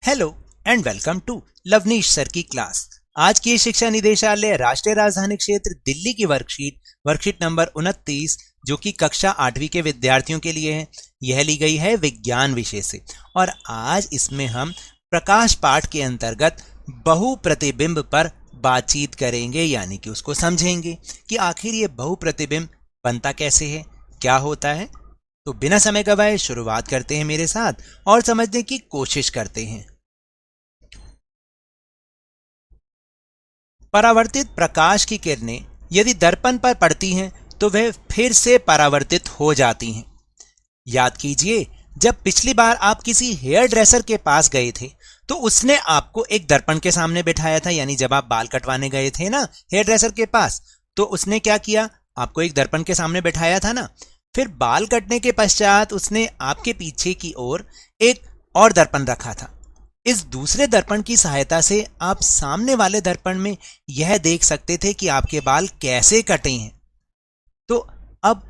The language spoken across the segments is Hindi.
Hello and welcome to Lovneesh sir की क्लास। आज की शिक्षा निदेशालय राष्ट्रीय राजधानी क्षेत्र दिल्ली की वर्कशीट नंबर 29 जो कि कक्षा 8वीं के विद्यार्थियों के लिए है, यह ली गई है विज्ञान विषय से। और आज इसमें हम प्रकाश पाठ के अंतर्गत बहुप्रतिबिंब पर बातचीत करेंगे, यानी कि उसको समझेंगे कि आखिर ये बहुप्रतिबिंब बनता कैसे है, क्या होता है। तो बिना समय गवाए शुरुआत करते हैं मेरे साथ और समझने की कोशिश करते हैं। परावर्तित प्रकाश की किरणें यदि दर्पण पर पड़ती हैं तो वह फिर से परावर्तित हो जाती हैं। याद कीजिए, जब पिछली बार आप किसी हेयर ड्रेसर के पास गए थे तो उसने आपको एक दर्पण के सामने बिठाया था, यानी जब आप बाल कटवाने गए थे ना हेयर ड्रेसर के पास, तो उसने क्या किया, आपको एक दर्पण के सामने बिठाया था ना। फिर बाल कटने के पश्चात उसने आपके पीछे की ओर एक और दर्पण रखा था। इस दूसरे दर्पण की सहायता से आप सामने वाले दर्पण में यह देख सकते थे कि आपके बाल कैसे कटे हैं। तो अब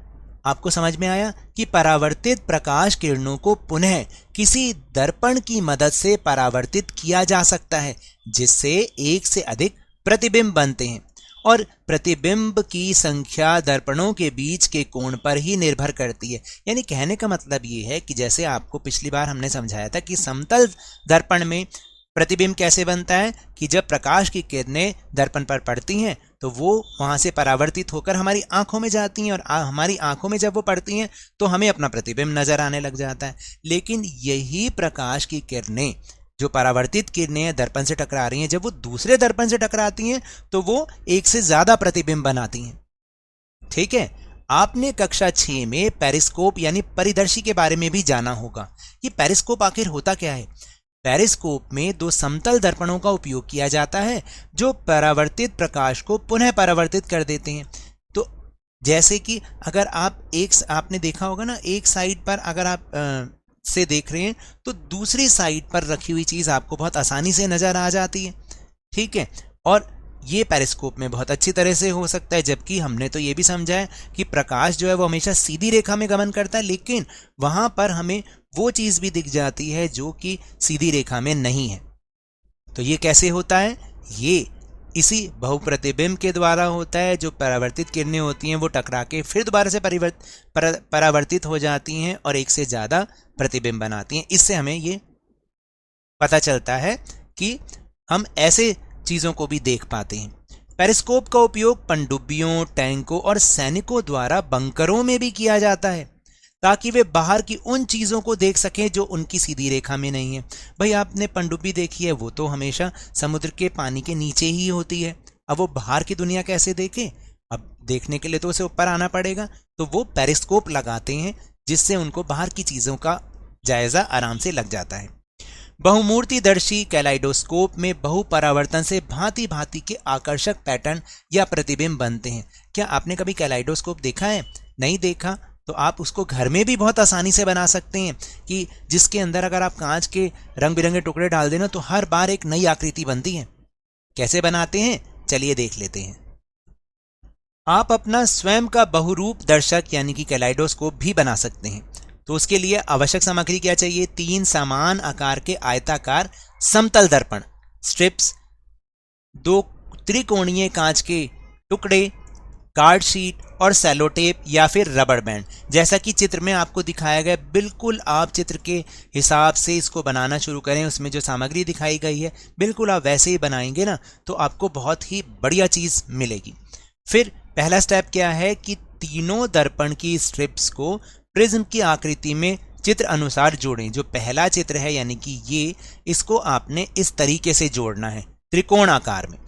आपको समझ में आया कि परावर्तित प्रकाश किरणों को पुनः किसी दर्पण की मदद से परावर्तित किया जा सकता है, जिससे एक से अधिक प्रतिबिंब बनते हैं। और प्रतिबिंब की संख्या दर्पणों के बीच के कोण पर ही निर्भर करती है। यानी कहने का मतलब ये है कि जैसे आपको पिछली बार हमने समझाया था कि समतल दर्पण में प्रतिबिंब कैसे बनता है कि जब प्रकाश की किरणें दर्पण पर पड़ती हैं तो वो वहां से परावर्तित होकर हमारी आंखों में जाती हैं, और हमारी आंखों में जब वो पड़ती हैं तो हमें अपना प्रतिबिंब नजर आने लग जाता है। लेकिन यही प्रकाश की किरणें, जो परावर्तित किरणें दर्पण से टकरा रही हैं, जब वो दूसरे दर्पण से टकराती हैं तो वो एक से ज्यादा प्रतिबिंब बनाती हैं। ठीक है, आपने कक्षा 6 में पेरिस्कोप यानी परिदर्शी के बारे में भी जाना होगा। ये पेरिस्कोप आखिर होता क्या है। पेरिस्कोप में दो समतल दर्पणों का उपयोग किया जाता है जो परावर्तित प्रकाश को पुनः परावर्तित कर देते हैं। तो जैसे कि अगर आपने देखा होगा ना, एक साइड पर अगर आप से देख रहे हैं तो दूसरी साइड पर रखी हुई चीज आपको बहुत आसानी से नजर आ जाती है। ठीक है, और ये पेरिस्कोप में बहुत अच्छी तरह से हो सकता है, जबकि हमने तो ये भी समझा है कि प्रकाश जो है वो हमेशा सीधी रेखा में गमन करता है, लेकिन वहां पर हमें वो चीज भी दिख जाती है जो कि सीधी रेखा में नहीं है। तो ये कैसे होता है, ये इसी बहुप्रतिबिंब के द्वारा होता है। जो परावर्तित किरणें होती हैं वो टकरा के फिर दोबारा से परावर्तित हो जाती हैं और एक से ज्यादा प्रतिबिंब बनाती हैं। इससे हमें ये पता चलता है कि हम ऐसे चीजों को भी देख पाते हैं। पेरिस्कोप का उपयोग पनडुब्बियों, टैंकों और सैनिकों द्वारा बंकरों में भी किया जाता है ताकि वे बाहर की उन चीजों को देख सकें जो उनकी सीधी रेखा में नहीं है। भाई आपने पनडुब्बी देखी है, वो तो हमेशा समुद्र के पानी के नीचे ही होती है। अब वो बाहर की दुनिया कैसे देखें, अब देखने के लिए तो उसे ऊपर आना पड़ेगा। तो वो पेरिस्कोप लगाते हैं जिससे उनको बाहर की चीजों का जायजा आराम से लग जाता है। बहुमूर्तिदर्शी कैलाइडोस्कोप में बहुपरावर्तन से भांति भांति के आकर्षक पैटर्न या प्रतिबिंब बनते हैं। क्या आपने कभी कैलाइडोस्कोप देखा है? नहीं देखा तो आप उसको घर में भी बहुत आसानी से बना सकते हैं, कि जिसके अंदर अगर आप कांच के रंग बिरंगे टुकड़े डाल देना तो हर बार एक नई आकृति बनती है। कैसे बनाते हैं, चलिए देख लेते हैं। आप अपना स्वयं का बहुरूप दर्शक यानी कि कैलाइडोस्कोप भी बना सकते हैं। तो उसके लिए आवश्यक सामग्री क्या चाहिए, 3 समान आकार के आयताकार समतल दर्पण स्ट्रिप्स, 2 त्रिकोणीय कांच के टुकड़े, कार्ड शीट और सेलो टेप या फिर रबड़ बैंड। जैसा कि चित्र में आपको दिखाया गया, बिल्कुल आप चित्र के हिसाब से इसको बनाना शुरू करें। उसमें जो सामग्री दिखाई गई है बिल्कुल आप वैसे ही बनाएंगे ना तो आपको बहुत ही बढ़िया चीज मिलेगी। फिर पहला स्टेप क्या है कि तीनों दर्पण की स्ट्रिप्स को प्रिज्म की आकृति में चित्र अनुसार जोड़ें। जो पहला चित्र है यानी कि ये, इसको आपने इस तरीके से जोड़ना है त्रिकोण आकार में।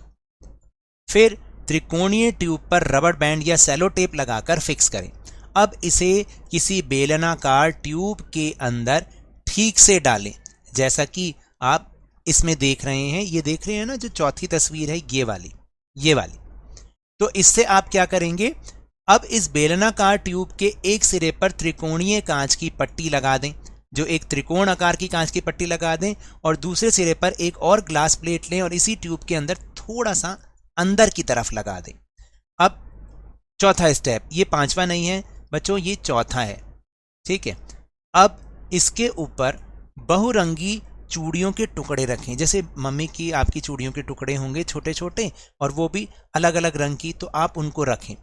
फिर त्रिकोणीय ट्यूब पर रबड़ बैंड या सेलो टेप लगाकर फिक्स करें। अब इसे किसी बेलनाकार ट्यूब के अंदर ठीक से डालें, जैसा कि आप इसमें देख रहे हैं। ये देख रहे हैं ना, जो चौथी तस्वीर है ये वाली। तो इससे आप क्या करेंगे, अब इस बेलनाकार ट्यूब के एक सिरे पर त्रिकोणीय कांच की पट्टी लगा दें, जो एक त्रिकोण आकार की कांच की पट्टी लगा दें, और दूसरे सिरे पर एक और ग्लास प्लेट लें और इसी ट्यूब के अंदर थोड़ा सा अंदर की तरफ लगा दें। अब चौथा स्टेप, ये 5वां नहीं है बच्चों, ये चौथा है। ठीक है, अब इसके ऊपर बहुरंगी चूड़ियों के टुकड़े रखें। जैसे मम्मी की आपकी चूड़ियों के टुकड़े होंगे छोटे छोटे और वो भी अलग अलग रंग की, तो आप उनको रखें।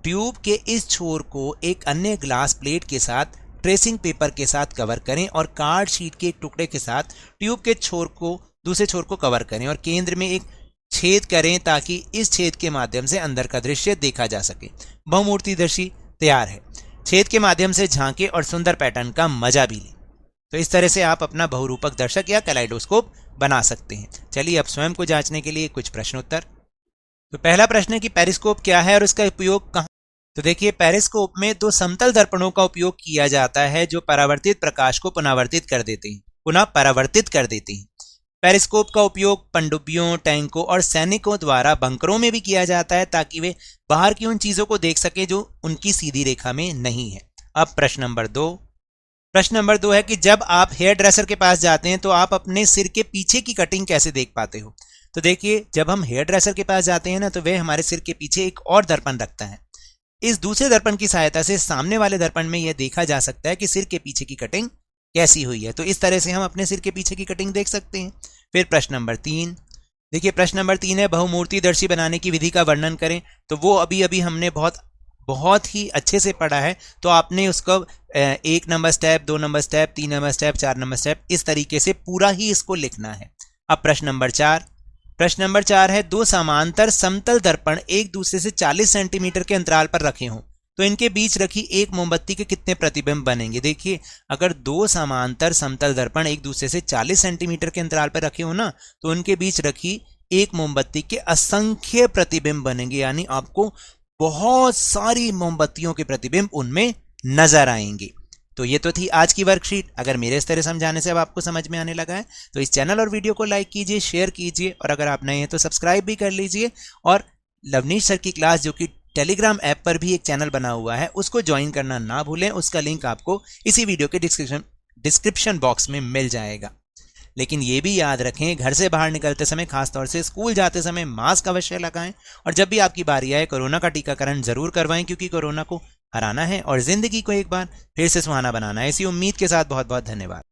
ट्यूब के इस छोर को एक अन्य ग्लास प्लेट के साथ ट्रेसिंग पेपर के साथ कवर करें और कार्ड शीट के एक टुकड़े के साथ ट्यूब के दूसरे छोर को कवर करें और केंद्र में एक छेद करें ताकि इस छेद के माध्यम से अंदर का दृश्य देखा जा सके। बहुमूर्तिदर्शी तैयार है। छेद के माध्यम से झांके और सुंदर पैटर्न का मजा भी लें। तो इस तरह से आप अपना बहुरूपक दर्शक या कैलाइडोस्कोप बना सकते हैं। चलिए अब स्वयं को जांचने के लिए कुछ प्रश्न उत्तर। तो पहला प्रश्न है कि पेरिस्कोप क्या है और इसका उपयोग कहाँ। तो देखिए, पेरिस्कोप में दो समतल दर्पणों का उपयोग किया जाता है जो परावर्तित प्रकाश को पुनः परावर्तित कर देते हैं। पेरिस्कोप का उपयोग पनडुब्बियों, टैंकों और सैनिकों द्वारा बंकरों में भी किया जाता है ताकि वे बाहर की उन चीजों को देख सके जो उनकी सीधी रेखा में नहीं है। अब प्रश्न नंबर 2 है कि जब आप हेयर ड्रेसर के पास जाते हैं तो आप अपने सिर के पीछे की कटिंग कैसे देख पाते हो। तो देखिए, जब हम हेयर ड्रेसर के पास जाते हैं ना, तो वह हमारे सिर के पीछे एक और दर्पण रखता है। इस दूसरे दर्पण की सहायता से सामने वाले दर्पण में यह देखा जा सकता है कि सिर के पीछे की कटिंग कैसी हुई है। तो इस तरह से हम अपने सिर के पीछे की कटिंग देख सकते हैं। फिर प्रश्न नंबर 3, देखिए प्रश्न नंबर 3 है बहुमूर्तिदर्शी बनाने की विधि का वर्णन करें। तो वो अभी हमने बहुत ही अच्छे से पढ़ा है। तो आपने उसको 1 number step, 2 number step, 3 number step, 4 number step, इस तरीके से पूरा ही इसको लिखना है। अब प्रश्न नंबर 4 है दो समांतर समतल दर्पण एक दूसरे से 40 सेंटीमीटर के अंतराल पर रखे हों तो इनके बीच रखी एक मोमबत्ती के कितने प्रतिबिंब बनेंगे। देखिए, अगर दो समांतर समतल दर्पण एक दूसरे से 40 सेंटीमीटर के अंतराल पर रखे हो ना, तो उनके बीच रखी एक मोमबत्ती के असंख्य प्रतिबिंब बनेंगे, यानी आपको बहुत सारी मोमबत्तियों के प्रतिबिंब उनमें नजर आएंगे। तो ये तो थी आज की वर्कशीट। अगर मेरे इस तरह समझाने से अब आपको समझ में आने लगा है तो इस चैनल और वीडियो को लाइक कीजिए, शेयर कीजिए और अगर आप नए हैं तो सब्सक्राइब भी कर लीजिए। और लवनीश सर की क्लास, जो कि टेलीग्राम ऐप पर भी एक चैनल बना हुआ है, उसको ज्वाइन करना ना भूलें। उसका लिंक आपको इसी वीडियो के डिस्क्रिप्शन बॉक्स में मिल जाएगा। लेकिन ये भी याद रखें, घर से बाहर निकलते समय, खासतौर से स्कूल जाते समय मास्क अवश्य लगाएं और जब भी आपकी बारी आए कोरोना का टीकाकरण जरूर करवाएं, क्योंकि कोरोना को हराना है और जिंदगी को एक बार फिर से सुहाना बनाना है। इसी उम्मीद के साथ बहुत बहुत धन्यवाद।